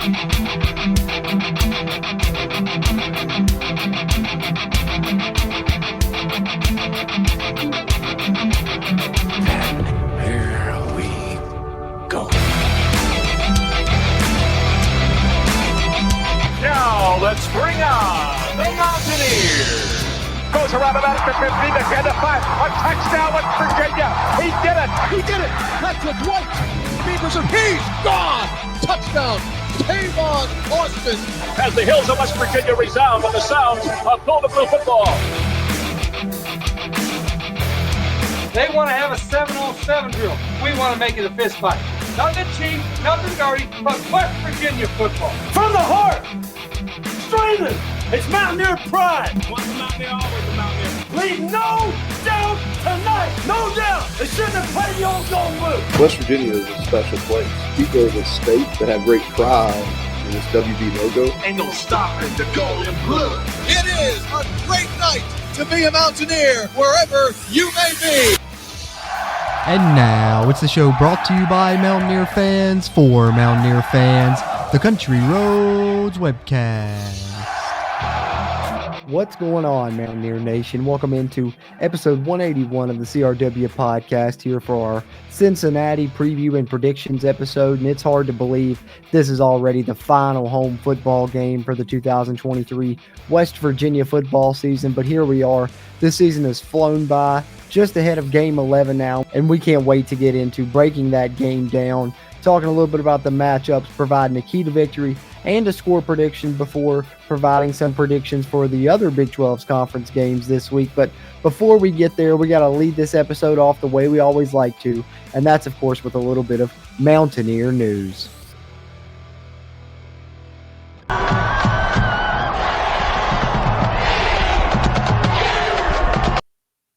Let's bring on the Mountaineer. Goes around about the 50, the 10 to 5. A touchdown with Virginia. He did it. He did it. That's with White. Beavers are he's gone. Touchdown. Tavon Austin. As the hills of West Virginia resound with the sounds of Golden Blue football. They want to have a 7-on-7 drill. We want to make it a fist fight. Nothing cheap, nothing dirty, but West Virginia football. From the heart. Streaming. It's Mountaineer pride. Once a Mountaineer, always a Mountaineer. Leave no doubt tonight. No doubt. They shouldn't have played the old Golden Blue. West Virginia is a special place. People of the state that have great pride in this WV logo. Ain't no stopping the Golden Blue. It is a great night to be a Mountaineer wherever you may be. And now it's the show brought to you by Mountaineer fans for Mountaineer fans, the Country Roads Webcast. What's going on, Mountaineer Nation? Welcome into episode 181 of the CRW podcast here for our Cincinnati preview and predictions episode. And it's hard to believe this is already the final home football game for the 2023 West Virginia football season. But here we are. This season has flown by, just ahead of game 11 now, and we can't wait to get into breaking that game down, talking a little bit about the matchups, providing a key to victory and a score prediction before providing some predictions for the other Big 12's conference games this week. But before we get there, we got to lead this episode off the way we always like to, and that's, of course, with a little bit of Mountaineer news.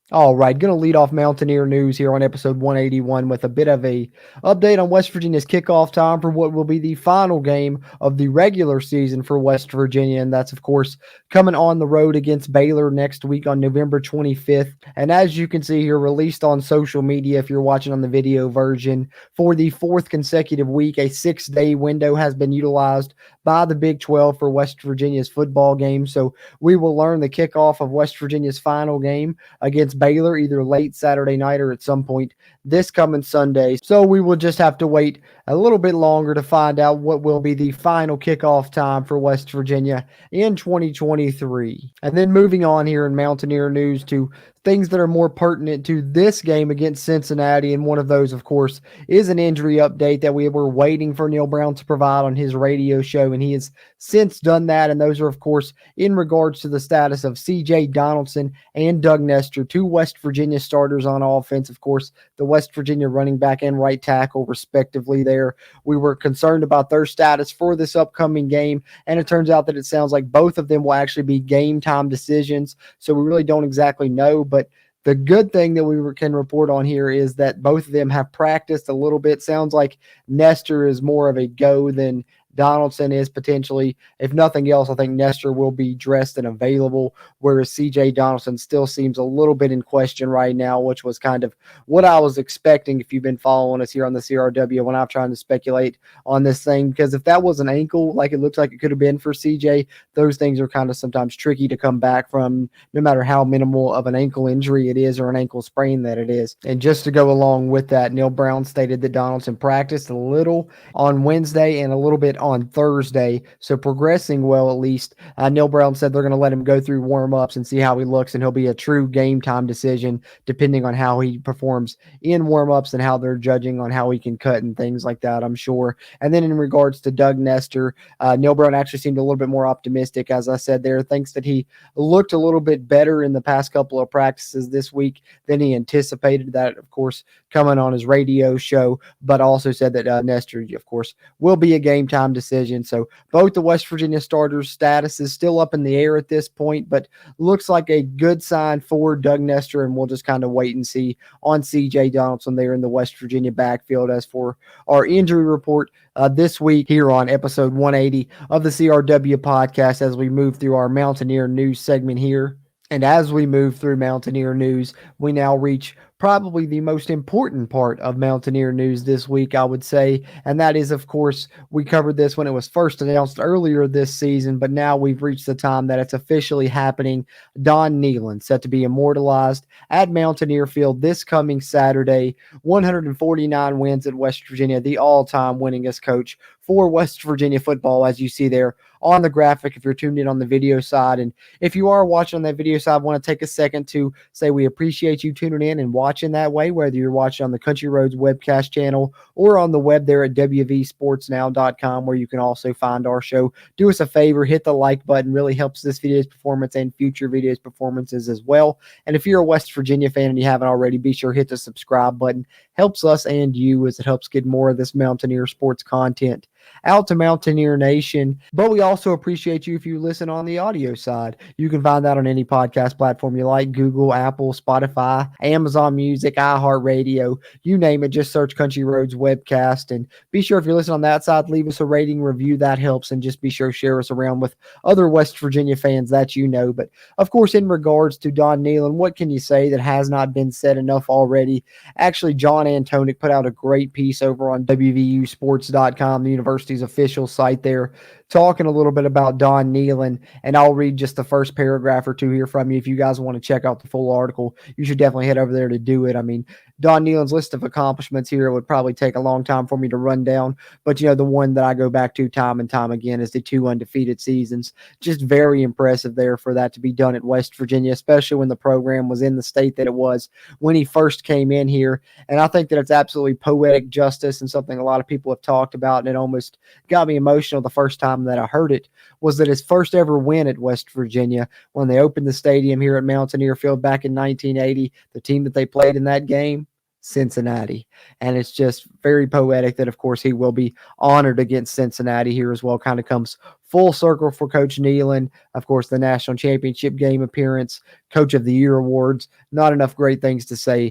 All right, going to lead off Mountaineer news here on episode 181 with a bit of a update on West Virginia's kickoff time for what will be the final game of the regular season for West Virginia, and that's, of course, coming on the road against Baylor next week on November 25th. And as you can see here, released on social media if you're watching on the video version, for the fourth consecutive week, a 6-day window has been utilized by the Big 12 for West Virginia's football game. So we will learn the kickoff of West Virginia's final game against Baylor either late Saturday night or at some point this coming Sunday. So we will just have to wait a little bit longer to find out what will be the final kickoff time for West Virginia in 2023. And then moving on here in Mountaineer news to things that are more pertinent to this game against Cincinnati, and one of those, of course, is an injury update that we were waiting for Neil Brown to provide on his radio show, and he has since done that, and those are, of course, in regards to the status of C.J. Donaldson and Doug Nestor, two West Virginia starters on offense, of course, the West Virginia running back and right tackle, respectively there. We were concerned about their status for this upcoming game, and it turns out that it sounds like both of them will actually be game time decisions, so we really don't exactly know, but the good thing that we can report on here is that both of them have practiced a little bit. Sounds like Nestor is more of a go than Donaldson is potentially. If nothing else, I think Nestor will be dressed and available, whereas C.J. Donaldson still seems a little bit in question right now, which was kind of what I was expecting if you've been following us here on the CRW when I'm trying to speculate on this thing, because if that was an ankle, like it looks like it could have been for C.J., those things are kind of sometimes tricky to come back from, no matter how minimal of an ankle injury it is or an ankle sprain that it is. And just to go along with that, Neil Brown stated that Donaldson practiced a little on Wednesday and a little bit on Thursday, so progressing well at least. Neil Brown said they're going to let him go through warm-ups and see how he looks, and he'll be a true game time decision depending on how he performs in warm-ups and how they're judging on how he can cut and things like that, I'm sure. And then in regards to Doug Nestor, Neil Brown actually seemed a little bit more optimistic, as I said there, thinks that he looked a little bit better in the past couple of practices this week than he anticipated. That, of course, coming on his radio show, but also said that Nestor, of course, will be a game time decision. So both the West Virginia starters' status is still up in the air at this point, but looks like a good sign for Doug Nestor, and we'll just kind of wait and see on C.J. Donaldson there in the West Virginia backfield. As for our injury report this week here on episode 180 of the CRW podcast, as we move through our Mountaineer news segment here. And as we move through Mountaineer news, we now reach probably the most important part of Mountaineer news this week, I would say. And that is, of course, we covered this when it was first announced earlier this season, but now we've reached the time that it's officially happening. Don Nehlen set to be immortalized at Mountaineer Field this coming Saturday. 149 wins at West Virginia, the all-time winningest coach for West Virginia football, as you see there on the graphic if you're tuned in on the video side. And if you are watching on that video side, I want to take a second to say we appreciate you tuning in and watching that way, whether you're watching on the Country Roads Webcast channel or on the web there at wvsportsnow.com, where you can also find our show. Do us a favor, hit the like button. Really helps this video's performance and future videos performances as well. And if you're a West Virginia fan and you haven't already, be sure to hit the subscribe button. Helps us and you, as it helps get more of this Mountaineer sports content out to Mountaineer Nation. But we also appreciate you if you listen on the audio side. You can find that on any podcast platform you like: Google, Apple, Spotify, Amazon Music, iHeartRadio, you name it. Just search Country Roads Webcast. And be sure if you're listening on that side, leave us a rating, review. That helps. And just be sure to share us around with other West Virginia fans that you know. But of course, in regards to Don Nehlen, what can you say that has not been said enough already? Actually, John Antonic put out a great piece over on WVUsports.com, the university's official site there, talking a little bit about Don Nehlen. And I'll read just the first paragraph or two here from you. If you guys want to check out the full article, you should definitely head over there to do it. I mean, Don Nehlen's list of accomplishments here would probably take a long time for me to run down, but the one that I go back to time and time again is the 2 undefeated seasons. Just very impressive there for that to be done at West Virginia, especially when the program was in the state that it was when he first came in here. And I think that it's absolutely poetic justice, and something a lot of people have talked about, and it almost got me emotional the first time that I heard it, was that his first ever win at West Virginia, when they opened the stadium here at Mountaineer Field back in 1980, the team that they played in that game, Cincinnati. And it's just very poetic that, of course, he will be honored against Cincinnati here as well. Kind of comes full circle for Coach Nehlen. Of course, the national championship game appearance, Coach of the Year awards. Not enough great things to say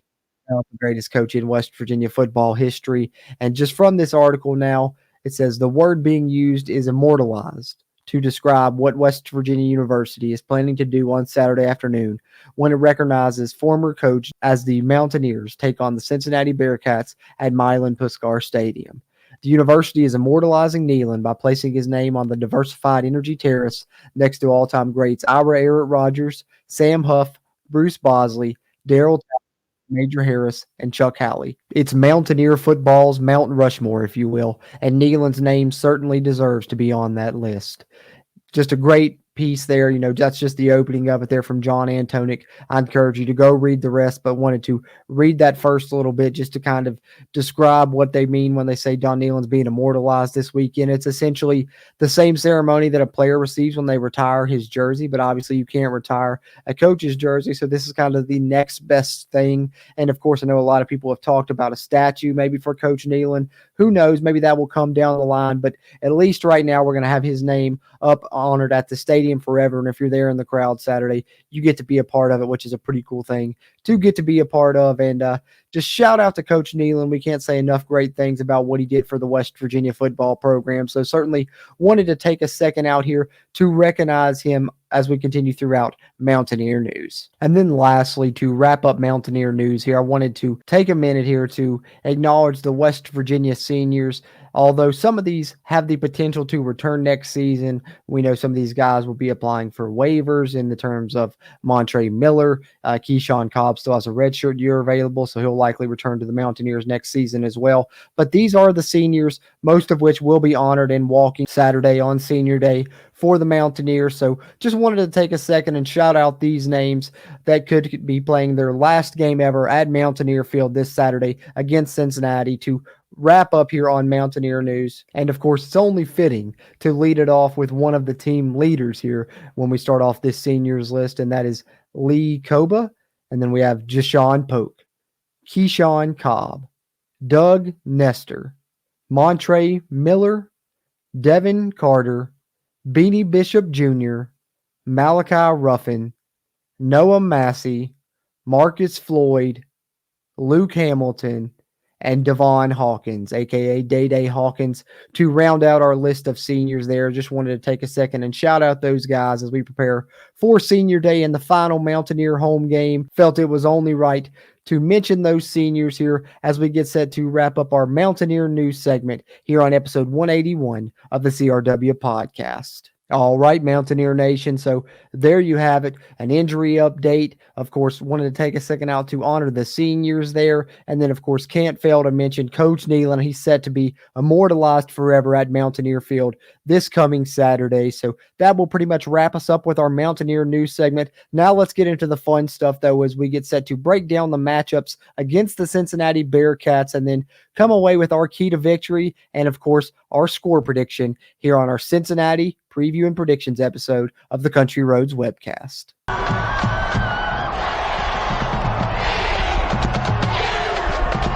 about the greatest coach in West Virginia football history. And just from this article now, it says the word being used is immortalized to describe what West Virginia University is planning to do on Saturday afternoon when it recognizes former coach as the Mountaineers take on the Cincinnati Bearcats at Milan Puskar Stadium. The university is immortalizing Nehlen by placing his name on the diversified energy terrace next to all-time greats Ira Everett Rogers, Sam Huff, Bruce Bosley, Darrell Major Harris, and Chuck Howley. It's Mountaineer football's Mount Rushmore, if you will, and Nehlen's name certainly deserves to be on that list. Just a great piece there. That's just the opening of it there from John Antonic. I encourage you to go read the rest, but wanted to read that first little bit just to kind of describe what they mean when they say Don Nehlen's being immortalized this weekend. It's essentially the same ceremony that a player receives when they retire his jersey, but obviously you can't retire a coach's jersey, so this is kind of the next best thing. And of course, I know a lot of people have talked about a statue maybe for Coach Nehlen. Who knows? Maybe that will come down the line, but at least right now we're going to have his name up honored at the stadium forever. And if you're there in the crowd Saturday, you get to be a part of it, which is a pretty cool thing to get to be a part of. And just shout out to Coach Nehlen. We can't say enough great things about what he did for the West Virginia football program. So certainly wanted to take a second out here to recognize him as we continue throughout Mountaineer news. And then lastly, to wrap up Mountaineer news here, I wanted to take a minute here to acknowledge the West Virginia seniors. Although some of these have the potential to return next season, we know some of these guys will be applying for waivers in the terms of Montre Miller. Keyshawn Cobb still has a redshirt year available, so he'll likely return to the Mountaineers next season as well. But these are the seniors, most of which will be honored in walking Saturday on Senior Day for the Mountaineers. So just wanted to take a second and shout out these names that could be playing their last game ever at Mountaineer Field this Saturday against Cincinnati to wrap up here on Mountaineer news. And of course, it's only fitting to lead it off with one of the team leaders here when we start off this seniors list, and that is Lee Koba. And then we have Jashawn Polk, Keyshawn Cobb, Doug Nestor, Montre Miller, Devin Carter, Beanie Bishop Jr., Malachi Ruffin, Noah Massey, Marcus Floyd, Luke Hamilton, and Devon Hawkins, a.k.a. Day-Day Hawkins, to round out our list of seniors there. Just wanted to take a second and shout out those guys as we prepare for Senior Day and the final Mountaineer home game. Felt it was only right to mention those seniors here as we get set to wrap up our Mountaineer news segment here on episode 181 of the CRW podcast. All right, Mountaineer Nation. So there you have it, an injury update. Of course, wanted to take a second out to honor the seniors there. And then, of course, can't fail to mention Coach Nehlen. He's set to be immortalized forever at Mountaineer Field this coming Saturday. So that will pretty much wrap us up with our Mountaineer news segment. Now let's get into the fun stuff, though, as we get set to break down the matchups against the Cincinnati Bearcats and then come away with our key to victory and, of course, our score prediction here on our Cincinnati preview and predictions episode of the Country Roads Webcast.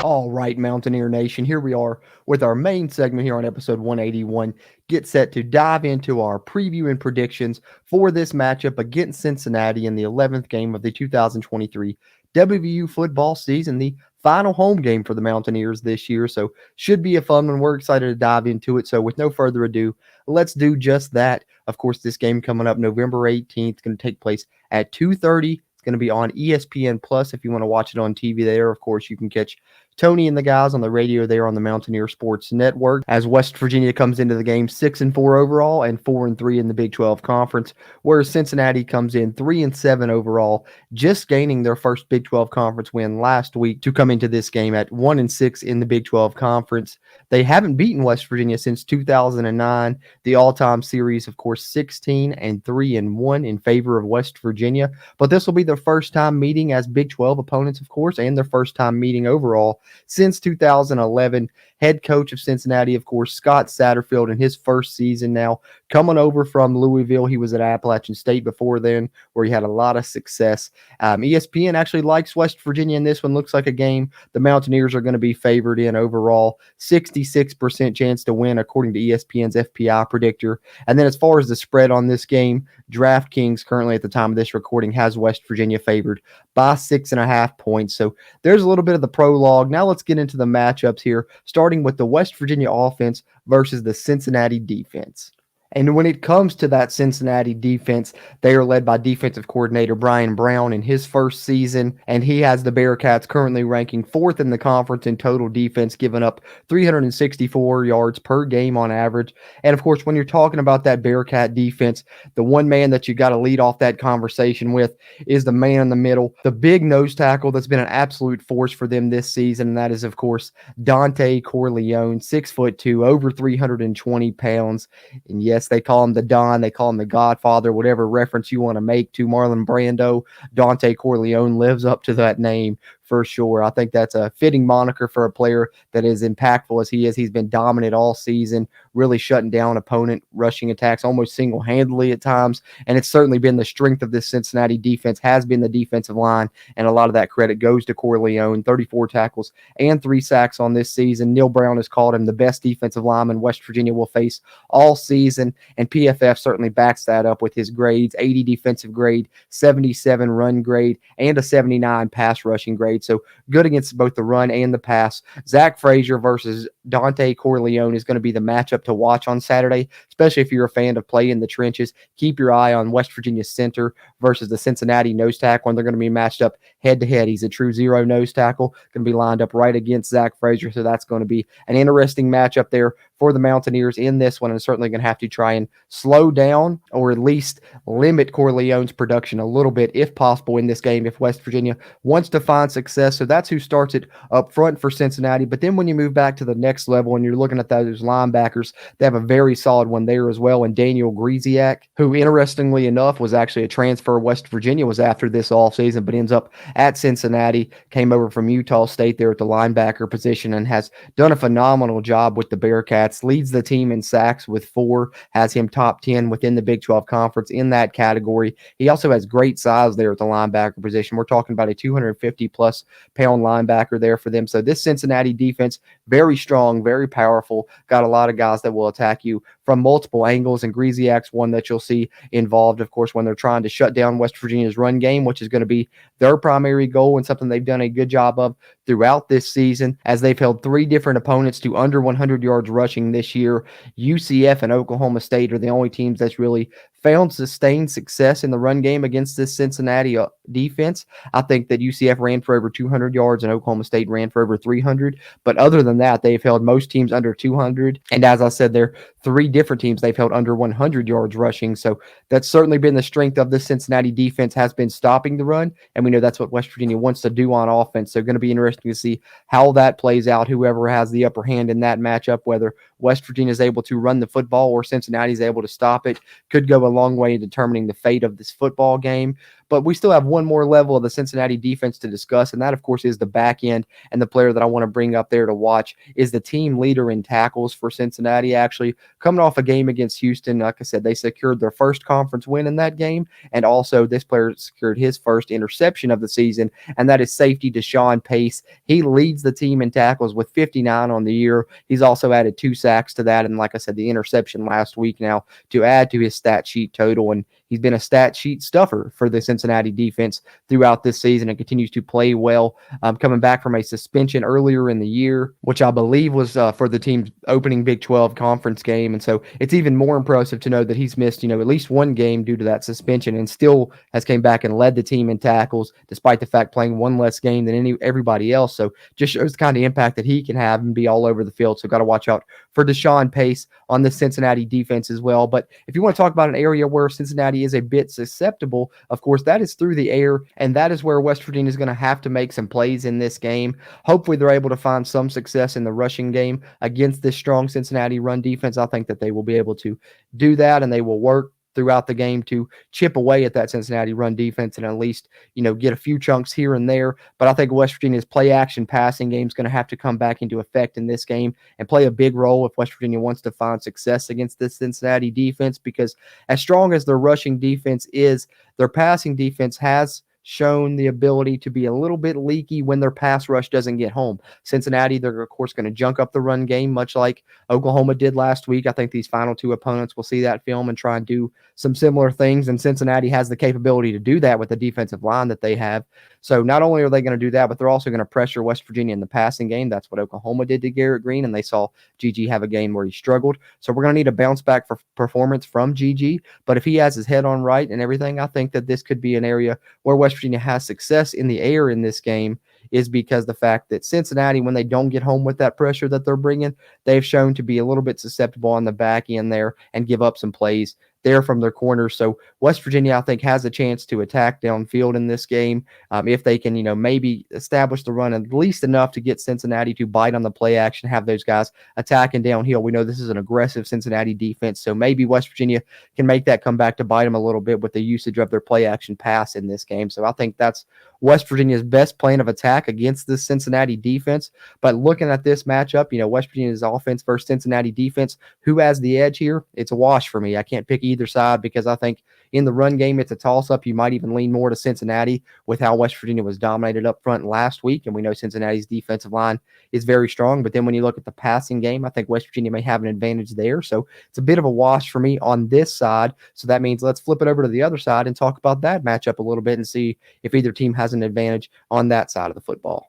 All right, Mountaineer Nation, here we are with our main segment here on episode 181. Get set to dive into our preview and predictions for this matchup against Cincinnati in the 11th game of the 2023 WVU football season, the final home game for the Mountaineers this year. So should be a fun one. We're excited to dive into it. So with no further ado, let's do just that. Of course, this game coming up November 18th, going to take place at 2:30. It's going to be on ESPN Plus if you want to watch it on TV there. Of course, you can catch Tony and the guys on the radio there on the Mountaineer Sports Network as West Virginia comes into the game 6-4 overall and 4-3 in the Big 12 Conference, whereas Cincinnati comes in 3-7 overall, just gaining their first Big 12 Conference win last week to come into this game at 1-6 in the Big 12 Conference. They haven't beaten West Virginia since 2009. The all-time series, of course, 16-3-1 in favor of West Virginia, but this will be their first time meeting as Big 12 opponents, of course, and their first time meeting overall since 2011. Head coach of Cincinnati, of course, Scott Satterfield in his first season now, coming over from Louisville. He was at Appalachian State before then, where he had a lot of success. ESPN actually likes West Virginia in this one. Looks like a game the Mountaineers are going to be favored in overall. 66% chance to win, according to ESPN's FPI predictor. And then as far as the spread on this game, DraftKings currently at the time of this recording has West Virginia favored by 6.5 points. So there's a little bit of the prologue. Now let's get into the matchups here, starting with the West Virginia offense versus the Cincinnati defense. And when it comes to that Cincinnati defense, they are led by defensive coordinator Brian Brown in his first season, and he has the Bearcats currently ranking 4th in the conference in total defense, giving up 364 yards per game on average. And of course, when you're talking about that Bearcat defense, the one man that you got to lead off that conversation with is the man in the middle, the big nose tackle that's been an absolute force for them this season, and that is, of course, Dante Corleone, 6'2", over 320 pounds. And yes, they call him the Don, they call him the Godfather, whatever reference you want to make to Marlon Brando. Dante Corleone lives up to that name for sure. I think that's a fitting moniker for a player that is impactful as he is. He's been dominant all season, really shutting down opponent rushing attacks almost single-handedly at times, and it's certainly been the strength of this Cincinnati defense, has been the defensive line, and a lot of that credit goes to Corleone. 34 tackles and 3 sacks on this season. Neil Brown has called him the best defensive lineman West Virginia will face all season, and PFF certainly backs that up with his grades: 80 defensive grade, 77 run grade, and a 79 pass rushing grade. So good against both the run and the pass. Zach Frazier versus Dante Corleone is going to be the matchup to watch on Saturday, especially if you're a fan of play in the trenches. Keep your eye on West Virginia center versus the Cincinnati nose tackle, and they're going to be matched up head-to-head. He's a true zero nose tackle, going to be lined up right against Zach Frazier, so that's going to be an interesting matchup there for the Mountaineers in this one, and certainly going to have to try and slow down or at least limit Corleone's production a little bit if possible in this game if West Virginia wants to find success. So that's who starts it up front for Cincinnati. But then when you move back to the next level and you're looking at those linebackers, they have a very solid one there as well, and Daniel Griesiak, who interestingly enough was actually a transfer. West Virginia was after this offseason, but ends up at Cincinnati, came over from Utah State there at the linebacker position and has done a phenomenal job with the Bearcats, leads the team in sacks with 4, has him top 10 within the Big 12 Conference in that category. He also has great size there at the linebacker position. We're talking about a 250-plus pound linebacker there for them. So this Cincinnati defense, very strong, very powerful, got a lot of guys that will attack you from multiple angles, and Griesiak's one that you'll see involved, of course, when they're trying to shut down West Virginia's run game, which is going to be their primary goal and something they've done a good job of throughout this season, as they've held 3 different opponents to under 100 yards rushing this year. UCF and Oklahoma State are the only teams that's really found sustained success in the run game against this Cincinnati defense. I think that UCF ran for over 200 yards and Oklahoma State ran for over 300. But other than that, they've held most teams under 200. And as I said, they're 3 different teams they've held under 100 yards rushing. So that's certainly been the strength of the Cincinnati defense, has been stopping the run. And we know that's what West Virginia wants to do on offense. So going to be interesting to see how that plays out, whoever has the upper hand in that matchup, whether West Virginia is able to run the football or Cincinnati is able to stop it, could go a long way in determining the fate of this football game. But we still have one more level of the Cincinnati defense to discuss, and that, of course, is the back end. And the player that I want to bring up there to watch is the team leader in tackles for Cincinnati, actually coming off a game against Houston. Like I said, they secured their first conference win in that game, and also this player secured his first interception of the season, and that is safety Deshaun Pace. He leads the team in tackles with 59 on the year. He's also added 2 sacks to that, and like I said, the interception last week now to add to his stat sheet total, and he's been a stat sheet stuffer for the Cincinnati defense throughout this season and continues to play well. Coming back from a suspension earlier in the year, which I believe was for the team's opening Big 12 conference game. And so it's even more impressive to know that he's missed, at least one game due to that suspension and still has came back and led the team in tackles, despite the fact playing one less game than everybody else. So just shows the kind of impact that he can have and be all over the field. So got to watch out for Deshaun Pace on the Cincinnati defense as well. But if you want to talk about an area where Cincinnati is a bit susceptible, of course, that is through the air, and that is where West Virginia is going to have to make some plays in this game. Hopefully they're able to find some success in the rushing game against this strong Cincinnati run defense. I think that they will be able to do that, and they will work throughout the game to chip away at that Cincinnati run defense and at least, get a few chunks here and there. But I think West Virginia's play action passing game is going to have to come back into effect in this game and play a big role if West Virginia wants to find success against this Cincinnati defense, because as strong as their rushing defense is, their passing defense has shown the ability to be a little bit leaky when their pass rush doesn't get home. Cincinnati, they're of course going to junk up the run game, much like Oklahoma did last week. I think these final 2 opponents will see that film and try and do some similar things, and Cincinnati has the capability to do that with the defensive line that they have. So not only are they going to do that, but they're also going to pressure West Virginia in the passing game. That's what Oklahoma did to Garrett Green, and they saw GG have a game where he struggled. So we're going to need a bounce back for performance from GG, but if he has his head on right and everything, I think that this could be an area where West Virginia has success in the air in this game, is because the fact that Cincinnati, when they don't get home with that pressure that they're bringing, they've shown to be a little bit susceptible on the back end there and give up some plays there from their corners. So West Virginia, I think, has a chance to attack downfield in this game if they can, maybe establish the run at least enough to get Cincinnati to bite on the play action, have those guys attacking downhill. We know this is an aggressive Cincinnati defense, so maybe West Virginia can make that come back to bite them a little bit with the usage of their play action pass in this game. So I think that's West Virginia's best plan of attack against this Cincinnati defense. But looking at this matchup, West Virginia's offense versus Cincinnati defense, who has the edge here? It's a wash for me. I can't pick either side because I think in the run game, it's a toss-up. You might even lean more to Cincinnati with how West Virginia was dominated up front last week, and we know Cincinnati's defensive line is very strong. But then when you look at the passing game, I think West Virginia may have an advantage there. So it's a bit of a wash for me on this side. So that means let's flip it over to the other side and talk about that matchup a little bit and see if either team has an advantage on that side of the football.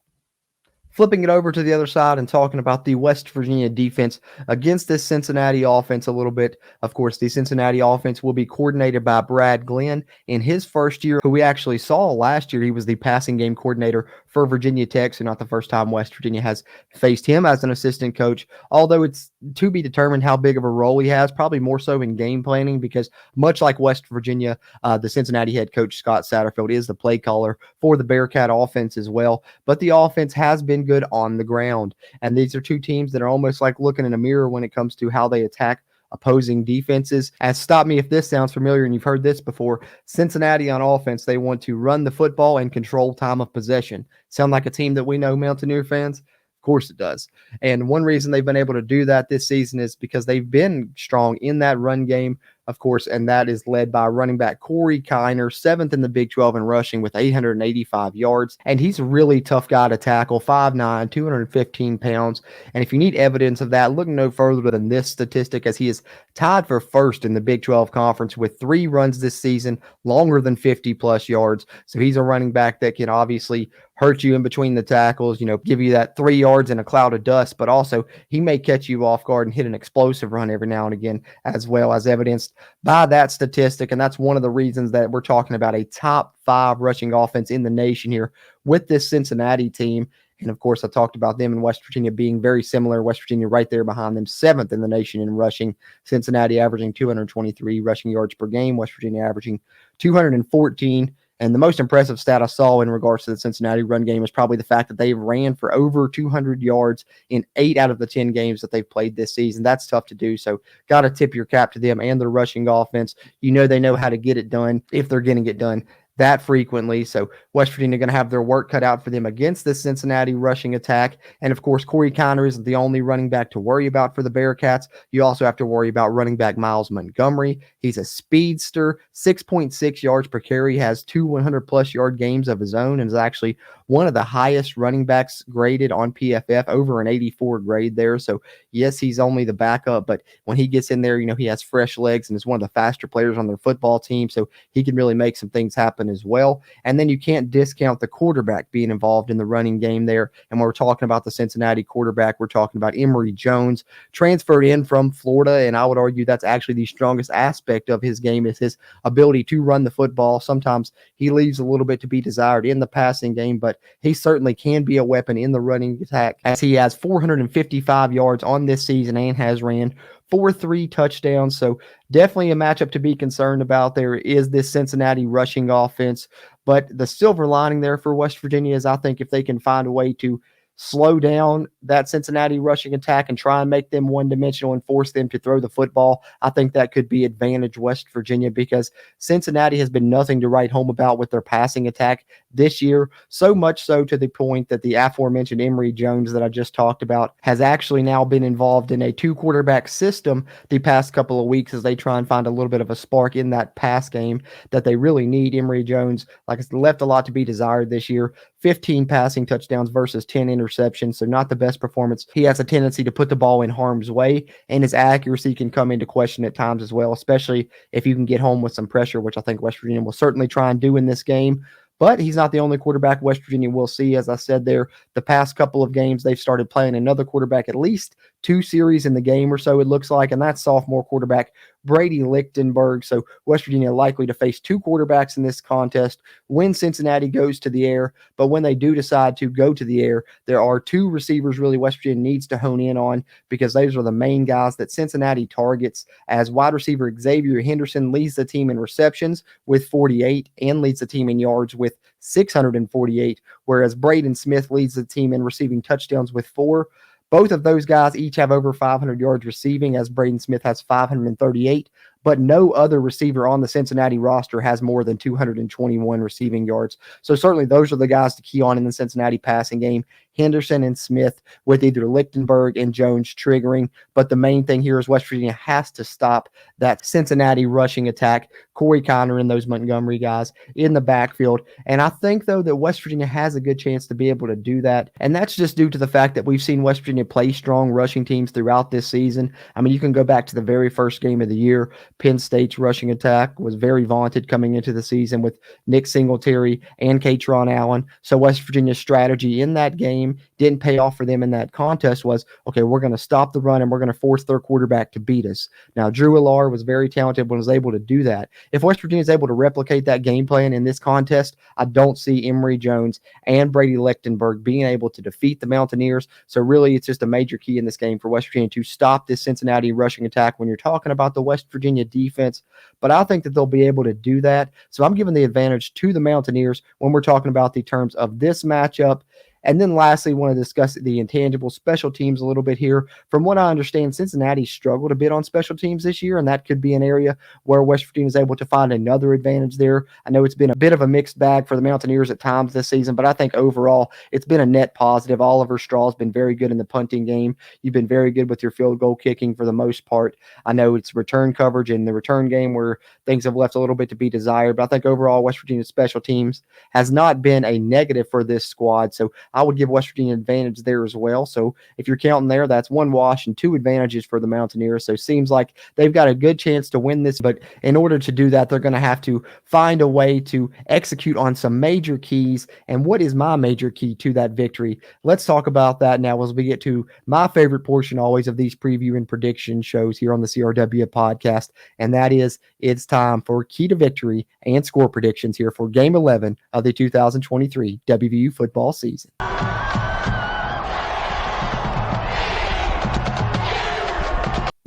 Flipping it over to the other side and talking about the West Virginia defense against this Cincinnati offense a little bit. Of course, the Cincinnati offense will be coordinated by Brad Glenn in his first year, who we actually saw last year. He was the passing game coordinator for Virginia Tech, so not the first time West Virginia has faced him as an assistant coach, although it's to be determined how big of a role he has, probably more so in game planning, because much like West Virginia, the Cincinnati head coach Scott Satterfield is the play caller for the Bearcat offense as well. But the offense has been good on the ground, and these are two teams that are almost like looking in a mirror when it comes to how they attack opposing defenses. And stop me if this sounds familiar and you've heard this before. Cincinnati on offense, they want to run the football and control time of possession. Sound like a team that we know, Mountaineer fans? Of course it does. And one reason they've been able to do that this season is because they've been strong in that run game, of course, and that is led by running back Corey Kiner, 7th in the Big 12 in rushing with 885 yards. And he's a really tough guy to tackle, 5'9", 215 pounds. And if you need evidence of that, look no further than this statistic, as he is tied for first in the Big 12 conference with 3 runs this season, longer than 50-plus yards. So he's a running back that can obviously hurt you in between the tackles, give you that 3 yards in a cloud of dust, but also he may catch you off guard and hit an explosive run every now and again, as well as evidenced by that statistic. And that's one of the reasons that we're talking about a top 5 rushing offense in the nation here with this Cincinnati team. And of course, I talked about them in West Virginia being very similar. West Virginia right there behind them, 7th in the nation in rushing. Cincinnati averaging 223 rushing yards per game. West Virginia averaging 214. And the most impressive stat I saw in regards to the Cincinnati run game is probably the fact that they ran for over 200 yards in 8 out of the 10 games that they've played this season. That's tough to do. So got to tip your cap to them and their rushing offense. They know how to get it done if they're getting it done that frequently. So West Virginia going to have their work cut out for them against the Cincinnati rushing attack. And of course, Corey Kiner isn't the only running back to worry about for the Bearcats. You also have to worry about running back Miles Montgomery. He's a speedster, 6.6 yards per carry, has 2 100-plus yard games of his own, and is actually one of the highest running backs graded on PFF, over an 84 grade there. So yes, he's only the backup, but when he gets in there, he has fresh legs and is one of the faster players on their football team. So he can really make some things happen as well. And then you can't discount the quarterback being involved in the running game there. And when we're talking about the Cincinnati quarterback, we're talking about Emory Jones, transferred in from Florida. And I would argue that's actually the strongest aspect of his game is his ability to run the football. Sometimes he leaves a little bit to be desired in the passing game, but he certainly can be a weapon in the running attack, as he has 455 yards on this season and has ran 4 touchdowns. So definitely a matchup to be concerned about. There is this Cincinnati rushing offense, but the silver lining there for West Virginia is I think if they can find a way to slow down that Cincinnati rushing attack and try and make them one-dimensional and force them to throw the football, I think that could be advantage West Virginia, because Cincinnati has been nothing to write home about with their passing attack this year, so much so to the point that the aforementioned Emory Jones that I just talked about has actually now been involved in a 2-quarterback system the past couple of weeks as they try and find a little bit of a spark in that pass game that they really need. Emory Jones, like I said, left a lot to be desired this year. 15 passing touchdowns versus 10 interceptions, so not the best performance. He has a tendency to put the ball in harm's way, and his accuracy can come into question at times as well, especially if you can get home with some pressure, which I think West Virginia will certainly try and do in this game. But he's not the only quarterback West Virginia will see. As I said there, the past couple of games, they've started playing another quarterback at least 2 series in the game or so, it looks like, and that's sophomore quarterback Brady Lichtenberg. So West Virginia likely to face 2 quarterbacks in this contest when Cincinnati goes to the air. But when they do decide to go to the air, there are 2 receivers really West Virginia needs to hone in on, because those are the main guys that Cincinnati targets, as wide receiver Xavier Henderson leads the team in receptions with 48 and leads the team in yards with 648, whereas Braden Smith leads the team in receiving touchdowns with 4. Both of those guys each have over 500 yards receiving, as Braden Smith has 538, but no other receiver on the Cincinnati roster has more than 221 receiving yards. So certainly those are the guys to key on in the Cincinnati passing game, Henderson and Smith, with either Lichtenberg and Jones triggering. But the main thing here is West Virginia has to stop that Cincinnati rushing attack. Corey Kiner and those Montgomery guys in the backfield. And I think, though, that West Virginia has a good chance to be able to do that. And that's just due to the fact that we've seen West Virginia play strong rushing teams throughout this season. I mean, you can go back to the very first game of the year. Penn State's rushing attack was very vaunted coming into the season with Nick Singletary and Katron Allen. So West Virginia's strategy in that game didn't pay off for them in that contest was, okay, we're going to stop the run and we're going to force their quarterback to beat us. Now, Drew Allar was very talented and was able to do that. If West Virginia is able to replicate that game plan in this contest, I don't see Emory Jones and Brady Lichtenberg being able to defeat the Mountaineers. So really, it's just a major key in this game for West Virginia to stop this Cincinnati rushing attack when you're talking about the West Virginia defense. But I think that they'll be able to do that. So I'm giving the advantage to the Mountaineers when we're talking about the terms of this matchup. And then lastly, want to discuss the intangible special teams a little bit here. From what I understand, Cincinnati struggled a bit on special teams this year, and that could be an area where West Virginia is able to find another advantage there. I know it's been a bit of a mixed bag for the Mountaineers at times this season, but I think overall it's been a net positive. Oliver Straw's been very good in the punting game. You've been very good with your field goal kicking for the most part. I know it's return coverage in the return game where things have left a little bit to be desired, but I think overall West Virginia's special teams has not been a negative for this squad. So I would give West Virginia advantage there as well. So if you're counting there, that's 1 wash and 2 advantages for the Mountaineers. So it seems like they've got a good chance to win this, but in order to do that, they're going to have to find a way to execute on some major keys. And what is my major key to that victory? Let's talk about that now as we get to my favorite portion always of these preview and prediction shows here on the CRW podcast, and that is it's time for key to victory and score predictions here for Game 11 of the 2023 WVU football season.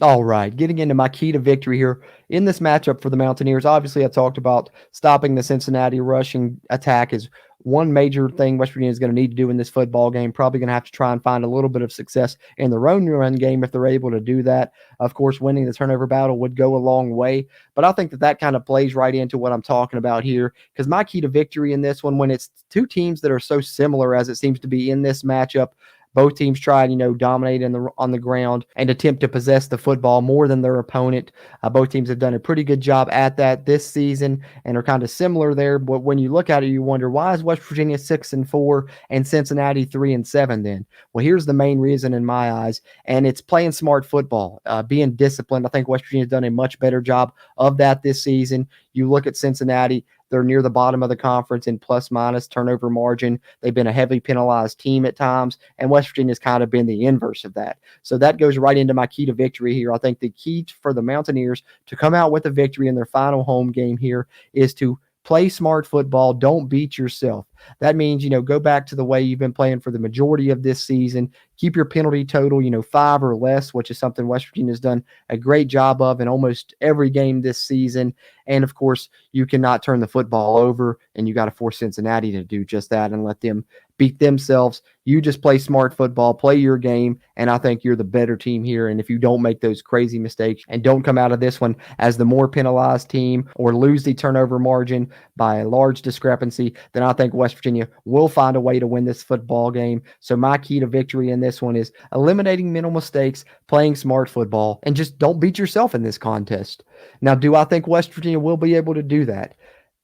All right, getting into my key to victory here in this matchup for the Mountaineers. Obviously, I talked about stopping the Cincinnati rushing attack is one major thing West Virginia is going to need to do in this football game. Probably going to have to try and find a little bit of success in the own run game if they're able to do that. Of course, winning the turnover battle would go a long way, but I think that kind of plays right into what I'm talking about here, because my key to victory in this one, when it's two teams that are so similar as it seems to be in this matchup, both teams try to, dominate on the ground and attempt to possess the football more than their opponent. Both teams have done a pretty good job at that this season and are kind of similar there. But when you look at it, you wonder, why is West Virginia 6-4 and Cincinnati 3-7 then? Well, here's the main reason in my eyes, and it's playing smart football, being disciplined. I think West Virginia has done a much better job of that this season. You look at Cincinnati, they're near the bottom of the conference in plus-minus turnover margin. They've been a heavily penalized team at times, and West Virginia's kind of been the inverse of that. So that goes right into my key to victory here. I think the key for the Mountaineers to come out with a victory in their final home game here is to play smart football. Don't beat yourself. That means, go back to the way you've been playing for the majority of this season. Keep your penalty total, 5 or less, which is something West Virginia has done a great job of in almost every game this season. And, of course, you cannot turn the football over, and you got to force Cincinnati to do just that and let them beat themselves. You just play smart football, play your game, and I think you're the better team here. And if you don't make those crazy mistakes and don't come out of this one as the more penalized team or lose the turnover margin by a large discrepancy, then I think West Virginia will find a way to win this football game. So my key to victory in this one is eliminating mental mistakes, playing smart football, and just don't beat yourself in this contest. Now, do I think West Virginia will be able to do that?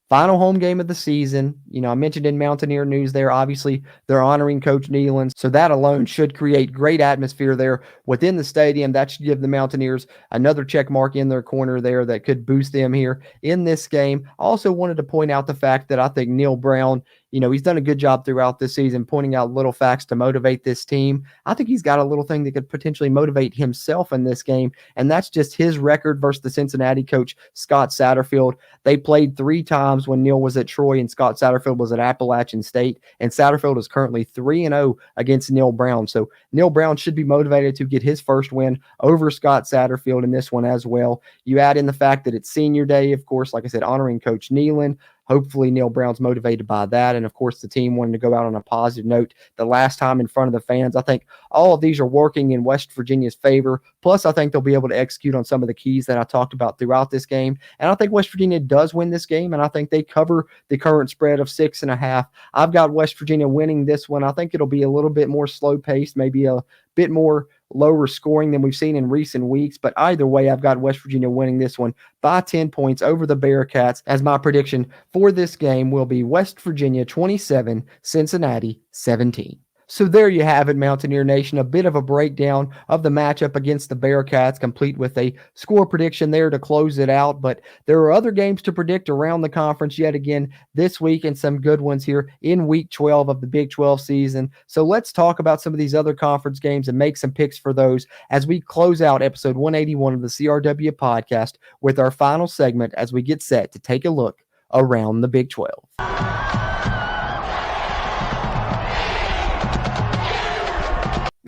Final home game of the season. I mentioned in Mountaineer news there, obviously, they're honoring Coach Nehlen. So that alone should create great atmosphere there within the stadium. That should give the Mountaineers another check mark in their corner there that could boost them here in this game. I also wanted to point out the fact that I think Neil Brown, he's done a good job throughout this season pointing out little facts to motivate this team. I think he's got a little thing that could potentially motivate himself in this game, and that's just his record versus the Cincinnati coach, Scott Satterfield. They played 3 times when Neil was at Troy and Scott Satterfield was at Appalachian State, and Satterfield is currently 3-0 against Neil Brown. So Neil Brown should be motivated to get his first win over Scott Satterfield in this one as well. You add in the fact that it's senior day, of course, like I said, honoring Coach Nehlen. Hopefully Neil Brown's motivated by that. And, of course, the team wanting to go out on a positive note the last time in front of the fans. I think all of these are working in West Virginia's favor. Plus, I think they'll be able to execute on some of the keys that I talked about throughout this game. And I think West Virginia does win this game, and I think they cover the current spread of 6.5. I've got West Virginia winning this one. I think it'll be a little bit more slow-paced, maybe a bit more lower scoring than we've seen in recent weeks. But either way, I've got West Virginia winning this one by 10 points over the Bearcats, as my prediction for this game will be West Virginia 27, Cincinnati 17. So there you have it, Mountaineer Nation, a bit of a breakdown of the matchup against the Bearcats, complete with a score prediction there to close it out. But there are other games to predict around the conference yet again this week, and some good ones here in Week 12 of the Big 12 season. So let's talk about some of these other conference games and make some picks for those as we close out episode 181 of the CRW podcast with our final segment as we get set to take a look around the Big 12.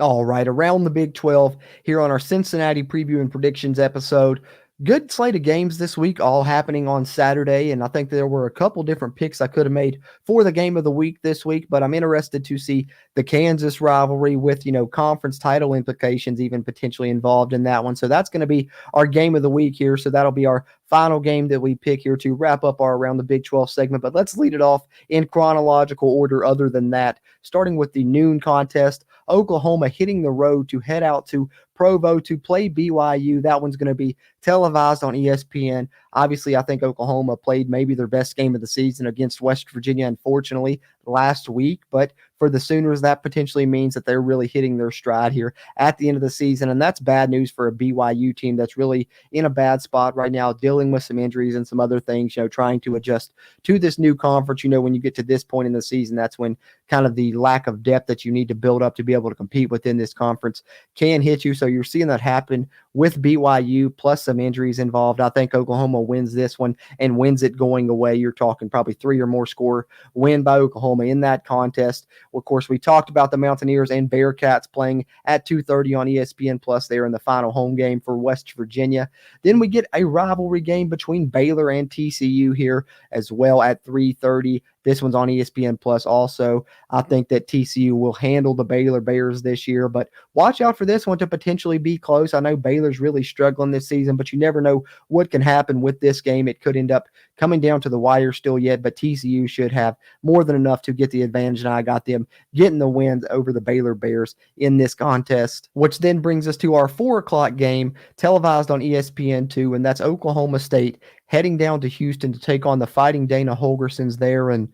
All right, around the Big 12 here on our Cincinnati preview and predictions episode. Good slate of games this week, all happening on Saturday, and I think there were a couple different picks I could have made for the game of the week this week, but I'm interested to see the Kansas rivalry with, conference title implications even potentially involved in that one. So that's going to be our game of the week here. So that'll be our final game that we pick here to wrap up our Around the Big 12 segment. But let's lead it off in chronological order other than that, starting with the noon contest. Oklahoma hitting the road to head out to Provo to play BYU. That one's going to be televised on ESPN. Obviously, I think Oklahoma played maybe their best game of the season against West Virginia, unfortunately, last week. But for the Sooners. That potentially means that they're really hitting their stride here at the end of the season, and that's bad news for a BYU team that's really in a bad spot right now, dealing with some injuries and some other things, trying to adjust to this new conference. When you get to this point in the season, that's when kind of the lack of depth that you need to build up to be able to compete within this conference can hit you. So you're seeing that happen with BYU plus some injuries involved. I think Oklahoma wins this one and wins it going away. You're talking probably 3 or more score win by Oklahoma in that contest. Well, of course, we talked about the Mountaineers and Bearcats playing at 2:30 on ESPN Plus there in the final home game for West Virginia. Then we get a rivalry game between Baylor and TCU here as well at 3:30. This one's on ESPN Plus also. I think that TCU will handle the Baylor Bears this year, but watch out for this one to potentially be close. I know Baylor's really struggling this season, but you never know what can happen with this game. It could end up coming down to the wire still yet, but TCU should have more than enough to get the advantage, and I got them getting the win over the Baylor Bears in this contest, which then brings us to our 4 o'clock game televised on ESPN2, and that's Oklahoma State heading down to Houston to take on the Fighting Dana Holgersons there. And,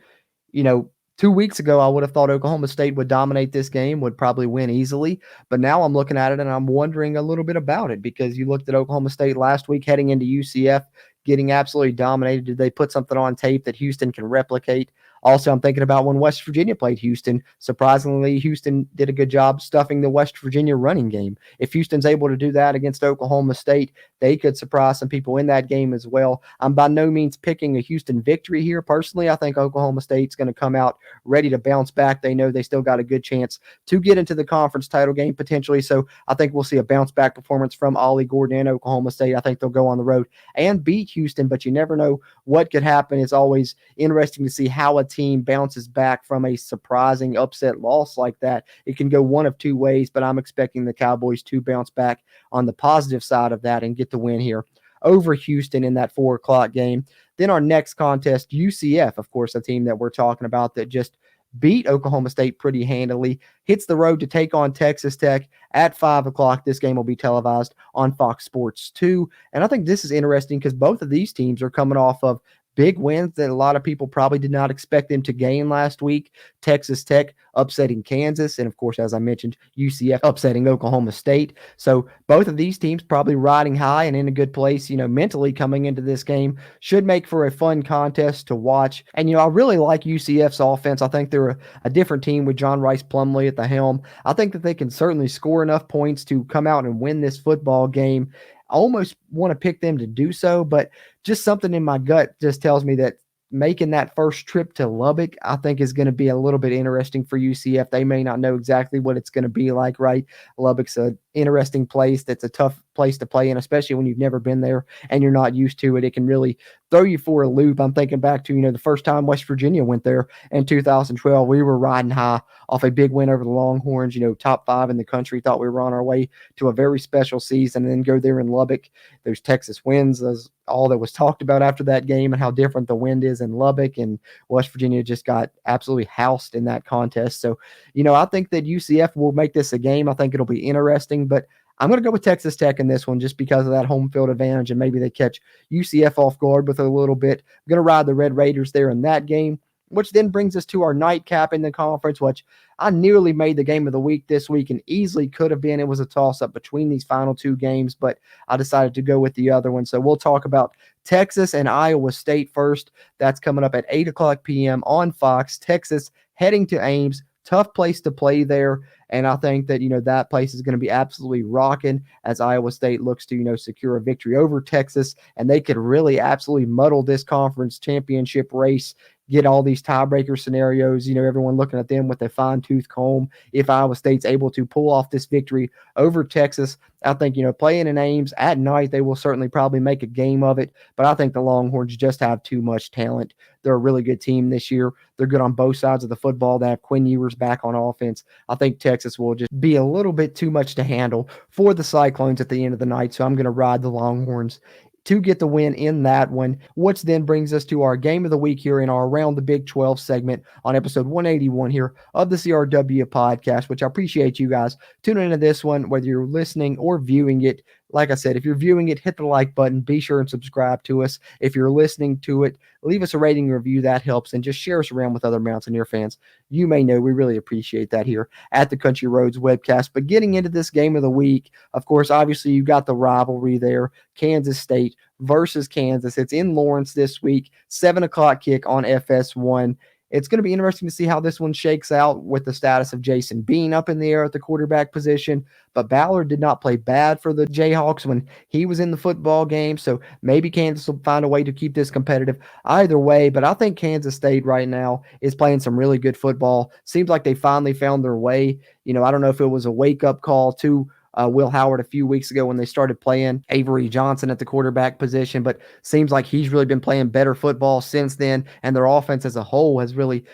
2 weeks ago, I would have thought Oklahoma State would dominate this game, would probably win easily. But now I'm looking at it and I'm wondering a little bit about it, because you looked at Oklahoma State last week heading into UCF, getting absolutely dominated. Did they put something on tape that Houston can replicate? Also, I'm thinking about when West Virginia played Houston. Surprisingly, Houston did a good job stuffing the West Virginia running game. If Houston's able to do that against Oklahoma State, they could surprise some people in that game as well. I'm by no means picking a Houston victory here. Personally, I think Oklahoma State's going to come out ready to bounce back. They know they still got a good chance to get into the conference title game potentially. So I think we'll see a bounce back performance from Ollie Gordon and Oklahoma State. I think they'll go on the road and beat Houston, but you never know what could happen. It's always interesting to see how a team bounces back from a surprising upset loss like that. It can go one of 2 ways, but I'm expecting the Cowboys to bounce back on the positive side of that and get the win here over Houston in that 4 o'clock game. Then our next contest, UCF, of course, a team that we're talking about that just beat Oklahoma State pretty handily, hits the road to take on Texas Tech at 5 o'clock. This game will be televised on Fox Sports 2. And I think this is interesting because both of these teams are coming off of big wins that a lot of people probably did not expect them to gain last week. Texas Tech upsetting Kansas, and of course, as I mentioned, UCF upsetting Oklahoma State. So both of these teams probably riding high and in a good place, mentally coming into this game. Should make for a fun contest to watch. And, I really like UCF's offense. I think they're a different team with John Rice Plumlee at the helm. I think that they can certainly score enough points to come out and win this football game. I almost want to pick them to do so, but just something in my gut just tells me that making that first trip to Lubbock, I think, is going to be a little bit interesting for UCF. They may not know exactly what it's going to be like, right? Lubbock's an interesting place. That's a tough place to play in, especially when you've never been there and you're not used to it. It can really throw you for a loop. I'm thinking back to, the first time West Virginia went there in 2012, we were riding high off a big win over the Longhorns, top 5 in the country, thought we were on our way to a very special season, and then go there in Lubbock. Those Texas wins, as all that was talked about after that game and how different the wind is in Lubbock, and West Virginia just got absolutely housed in that contest. So, I think that UCF will make this a game. I think it'll be interesting, but I'm going to go with Texas Tech in this one just because of that home field advantage, and maybe they catch UCF off guard with a little bit. I'm going to ride the Red Raiders there in that game, which then brings us to our nightcap in the conference, which I nearly made the game of the week this week and easily could have been. It was a toss-up between these final 2 games, but I decided to go with the other one. So we'll talk about Texas and Iowa State first. That's coming up at 8 o'clock p.m. on Fox. Texas heading to Ames. Tough place to play there. And I think that, that place is going to be absolutely rocking as Iowa State looks to, secure a victory over Texas. And they could really absolutely muddle this conference championship race, get all these tiebreaker scenarios, everyone looking at them with a fine-tooth comb. If Iowa State's able to pull off this victory over Texas, I think, playing in Ames at night, they will certainly probably make a game of it. But I think the Longhorns just have too much talent. They're a really good team this year. They're good on both sides of the football. They have Quinn Ewers back on offense. I think Texas will just be a little bit too much to handle for the Cyclones at the end of the night. So I'm going to ride the Longhorns to get the win in that one, which then brings us to our game of the week here in our Around the Big 12 segment on episode 181 here of the CRW podcast, which I appreciate you guys tuning into this one, whether you're listening or viewing it like I said, if you're viewing it, hit the like button. Be sure and subscribe to us. If you're listening to it, leave us a rating and review. That helps. And just share us around with other Mountaineer fans. You may know we really appreciate that here at the Country Roads Webcast. But getting into this game of the week, of course, obviously you got the rivalry there. Kansas State versus Kansas. It's in Lawrence this week, 7 o'clock kick on FS1. It's going to be interesting to see how this one shakes out with the status of Jason Bean up in the air at the quarterback position. But Ballard did not play bad for the Jayhawks when he was in the football game. So maybe Kansas will find a way to keep this competitive either way. But I think Kansas State right now is playing some really good football. Seems like they finally found their way. I don't know if it was a wake-up call to Will Howard a few weeks ago when they started playing Avery Johnson at the quarterback position, but seems like he's really been playing better football since then, and their offense as a whole has really,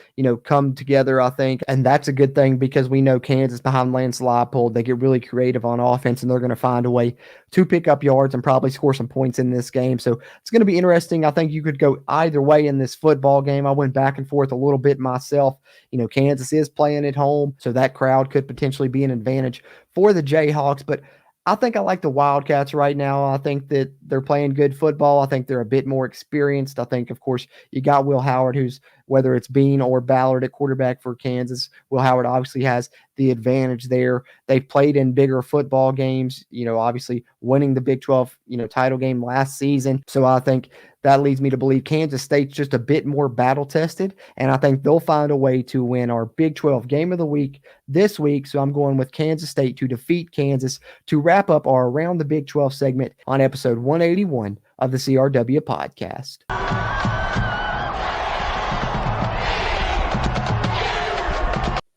come together, I think, and that's a good thing because we know Kansas behind Lance Leipold, they get really creative on offense, and they're going to find a way to pick up yards and probably score some points in this game, so it's going to be interesting. I think you could go either way in this football game. I went back and forth a little bit myself. Kansas is playing at home, so that crowd could potentially be an advantage for the Jayhawks, but I think I like the Wildcats right now. I think that they're playing good football. I think they're a bit more experienced. I think, of course, you got Will Howard, who's, whether it's Bean or Ballard at quarterback for Kansas, Will Howard obviously has the advantage there. They've played in bigger football games, obviously winning the Big 12, title game last season. So I think that leads me to believe Kansas State's just a bit more battle-tested, and I think they'll find a way to win our Big 12 game of the week this week. So I'm going with Kansas State to defeat Kansas to wrap up our Around the Big 12 segment on episode 181 of the CRW podcast.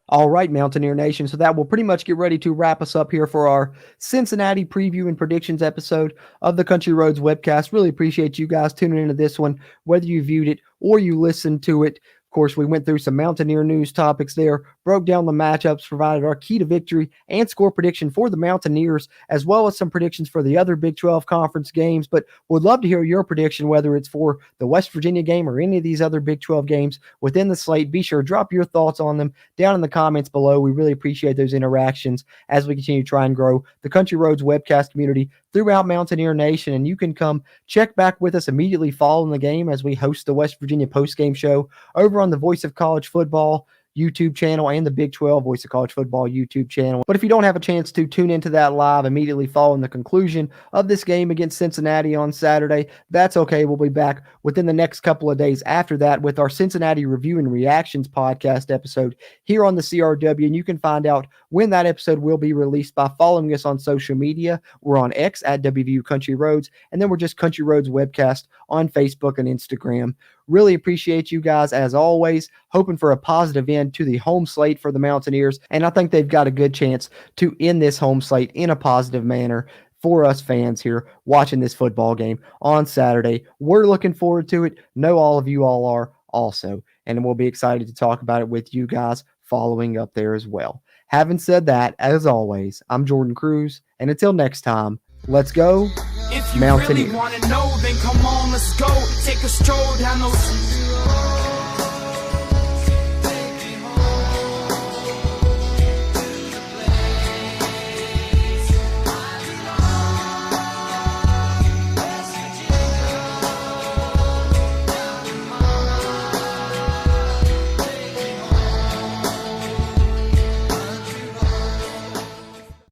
All right, Mountaineer Nation. So that will pretty much get ready to wrap us up here for our Cincinnati preview and predictions episode of the Country Roads Webcast. Really appreciate you guys tuning into this one, whether you viewed it or you listened to it. Of course, we went through some Mountaineer news topics there, broke down the matchups, provided our key to victory and score prediction for the Mountaineers, as well as some predictions for the other Big 12 conference games. But would love to hear your prediction, whether it's for the West Virginia game or any of these other Big 12 games within the slate. Be sure to drop your thoughts on them down in the comments below. We really appreciate those interactions as we continue to try and grow the Country Roads Webcast community throughout Mountaineer Nation. And you can come check back with us immediately following the game as we host the West Virginia postgame show over on the Voice of College Football YouTube channel and the Big 12 Voice of College Football YouTube channel. But if you don't have a chance to tune into that live immediately following the conclusion of this game against Cincinnati on Saturday, that's okay. We'll be back within the next couple of days after that with our Cincinnati Review and Reactions podcast episode here on the CRW. And you can find out when that episode will be released by following us on social media. We're on X at WVU Country Roads, and then we're just Country Roads Webcast on Facebook and Instagram. Really appreciate you guys as always. Hoping for a positive end to the home slate for the Mountaineers. And I think they've got a good chance to end this home slate in a positive manner for us fans here watching this football game on Saturday. We're looking forward to it. Know all of you all are also. And we'll be excited to talk about it with you guys following up there as well. Having said that, as always, I'm Jordan Cruz. And until next time, let's go If you Mountaineer. really want to know, then come on, let's go. Take a stroll down those